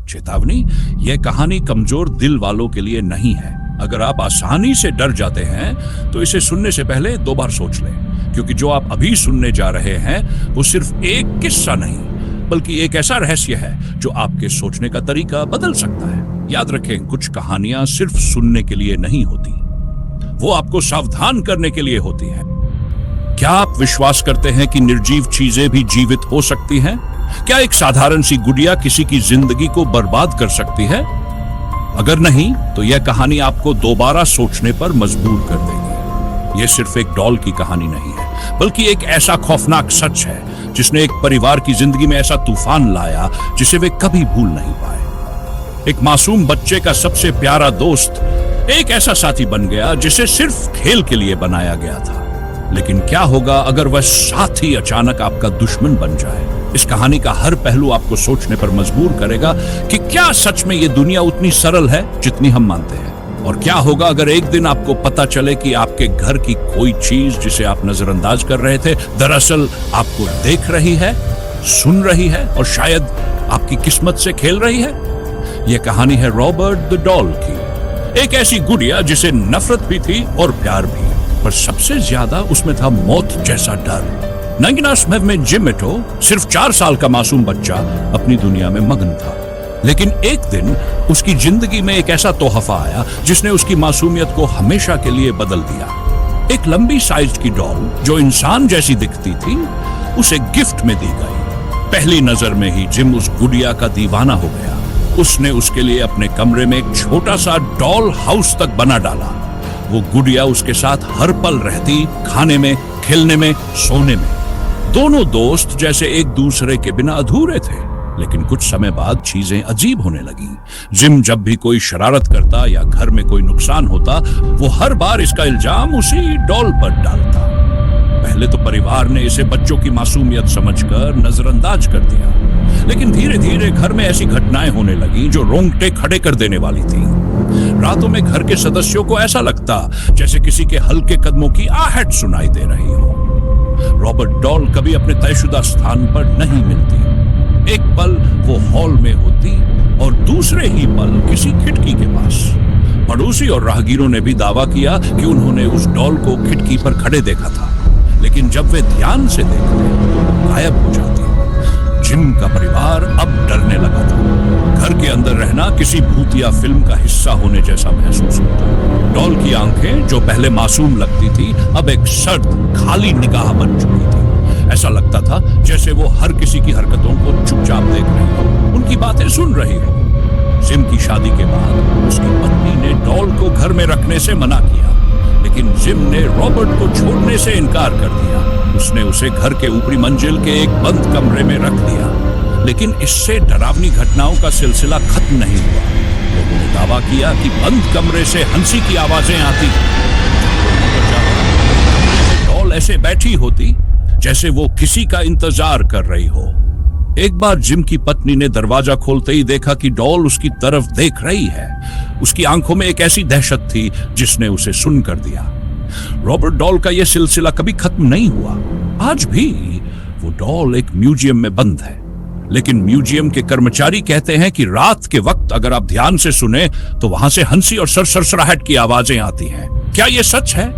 चेतावनी, यह कहानी कमजोर दिल वालों के लिए नहीं है। अगर आप आसानी से डर जाते हैं तो इसे सुनने से पहले 2 बार सोच लें, क्योंकि जो आप अभी सुनने जा रहे हैं वो सिर्फ एक किस्सा नहीं, बल्कि एक ऐसा रहस्य है जो आपके सोचने का तरीका बदल सकता है। याद रखें, कुछ कहानियां सिर्फ सुनने के लिए नहीं होती, वो आपको सावधान करने के लिए होती हैं। क्या आप विश्वास करते हैं कि निर्जीव चीजें भी जीवित हो सकती हैं? क्या एक साधारण सी गुड़िया किसी की जिंदगी को बर्बाद कर सकती है? अगर नहीं, तो यह कहानी आपको दोबारा सोचने पर मजबूर कर देगी। यह सिर्फ एक डॉल की कहानी नहीं है, बल्कि एक ऐसा खौफनाक सच है जिसने एक परिवार की जिंदगी में ऐसा तूफान लाया जिसे वे कभी भूल नहीं पाए। एक मासूम बच्चे का सबसे प्यारा दोस्त एक ऐसा साथी बन गया जिसे सिर्फ खेल के लिए बनाया गया था। लेकिन क्या होगा अगर वह साथी अचानक आपका दुश्मन बन जाए? इस कहानी का हर पहलू आपको सोचने पर मजबूर करेगा कि क्या सच में ये दुनिया उतनी सरल है जितनी हम मानते हैं? और क्या होगा अगर एक दिन आपको पता चले कि आपके घर की कोई चीज जिसे आप नजरअंदाज कर रहे थे, दरअसल आपको देख रही है, सुन रही है और शायद आपकी किस्मत से खेल रही है? यह कहानी है रॉबर्ट द डॉल की, एक ऐसी गुड़िया जिसे नफरत भी थी और प्यार भी, पर सबसे ज्यादा उसमें था मौत जैसा डर। नंगिनास्मेव में जिमिटो सिर्फ 4 साल का मासूम बच्चा अपनी दुनिया में मगन था, लेकिन एक दिन उसकी जिंदगी में एक ऐसा तोहफा आया जिसने उसकी मासूमियत को हमेशा के लिए बदल दिया। एक लंबी साइज की डॉल जो इंसान जैसी दिखती थी, उसे गिफ्ट में दी गई। पहली नजर में ही जिम उस गुड़िया का दीवाना हो गया। उसने उसके लिए अपने कमरे में एक छोटा सा डॉल हाउस तक बना डाला। वो गुड़िया उसके साथ हर पल रहती, खाने में, खेलने में, सोने में। दोनों दोस्त जैसे एक दूसरे के बिना अधूरे थे। लेकिन कुछ समय बाद चीजें अजीब होने लगी। जिम जब भी कोई शरारत करता या घर में कोई नुकसान होता, वो हर बार इसका इल्जाम उसी डॉल पर डालता। पहले तो परिवार ने इसे बच्चों की मासूमियत समझकर नजरअंदाज कर दिया, लेकिन धीरे धीरे घर में ऐसी घटनाएं होने लगी जो रोंगटे खड़े कर देने वाली थी। रातों में घर के सदस्यों को ऐसा लगता जैसे किसी के हल्के कदमों की आहट सुनाई दे रही हो। रॉबर्ट डॉल कभी अपने तयशुदा स्थान पर नहीं मिलती। एक पल वो हॉल में होती और दूसरे ही पल किसी खिड़की के पास। पड़ोसी और राहगीरों ने भी दावा किया कि उन्होंने उस डॉल को खिड़की पर खड़े देखा था, लेकिन जब वे ध्यान से देखते तो गायब हो जाती। जिम का परिवार अब डरने लगा था। घर के अंदर रहना किसी भूतिया फिल्म का हिस्सा होने जैसा महसूस होता। डॉल की आंखें जो पहले मासूम लगती थी, अब एक सर्द, खाली निगाह बन चुकी थी। ऐसा लगता था जैसे वो हर किसी की हरकतों को चुपचाप देख रही हो, उनकी बातें सुन रही हो। जिम की शादी के बाद उसकी पत्नी ने डॉल को घर में रखने से मना किया, लेकिन जिम ने रॉबर्ट को छोड़ने से इनकार कर दिया। उसने उसे घर के ऊपरी मंजिल के एक बंद कमरे में रख दिया। लेकिन इससे डरावनी घटनाओं का सिलसिला खत्म नहीं हुआ। लोगों ने दावा किया कि बंद कमरे से हंसी की आवाजें आती। डॉल ऐसे बैठी होती जैसे वो किसी का इंतजार कर रही हो। एक बार जिम की पत्नी ने दरवाजा खोलते ही देखा कि डॉल उसकी तरफ देख रही है। उसकी आंखों में एक ऐसी दहशत थी जिसने उसे सुन कर दिया। रॉबर्ट डॉल का यह सिलसिला कभी खत्म नहीं हुआ। आज भी वो डॉल एक म्यूजियम में बंद है, लेकिन म्यूजियम के कर्मचारी कहते हैं कि रात के वक्त अगर आप ध्यान से सुने तो वहां से हंसी और सरसराहट की आवाजें आती हैं। क्या यह सच है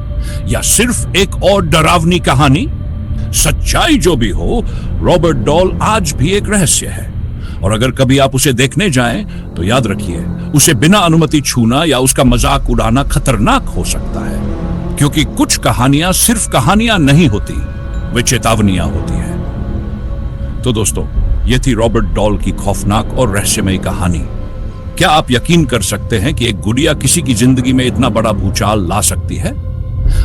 या सिर्फ एक और डरावनी कहानी? सच्चाई जो भी हो, रॉबर्ट डॉल आज भी एक रहस्य है। और अगर कभी आप उसे देखने जाएं तो याद रखिए, उसे बिना अनुमति छूना या उसका मजाक उड़ाना खतरनाक हो सकता है, क्योंकि कुछ कहानियां सिर्फ कहानियां नहीं होती, वे चेतावनियां होती हैं। तो दोस्तों, यह थी रॉबर्ट डॉल की खौफनाक और रहस्यमयी कहानी। क्या आप यकीन कर सकते हैं कि एक गुड़िया किसी की जिंदगी में इतना बड़ा भूचाल ला सकती है?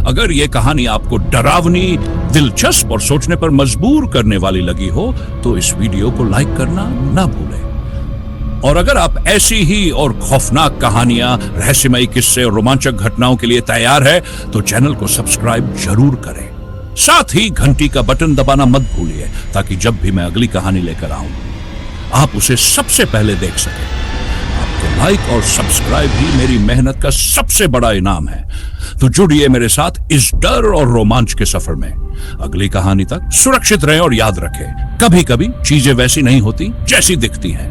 अगर यह कहानी आपको डरावनी, दिलचस्प और सोचने पर मजबूर करने वाली लगी हो तो इस वीडियो को लाइक करना ना भूलें। और अगर आप ऐसी ही और खौफनाक कहानियां, रहस्यमयी किस्से और रोमांचक घटनाओं के लिए तैयार है तो चैनल को सब्सक्राइब जरूर करें। साथ ही घंटी का बटन दबाना मत भूलिए, ताकि जब भी मैं अगली कहानी लेकर आऊं आप उसे सबसे पहले देख सकें। आपके लाइक और सब्सक्राइब ही मेरी मेहनत का सबसे बड़ा इनाम है। तो जुड़िए मेरे साथ इस डर और रोमांच के सफर में। अगली कहानी तक सुरक्षित रहें और याद रखें, कभी कभी चीजें वैसी नहीं होती जैसी दिखती हैं।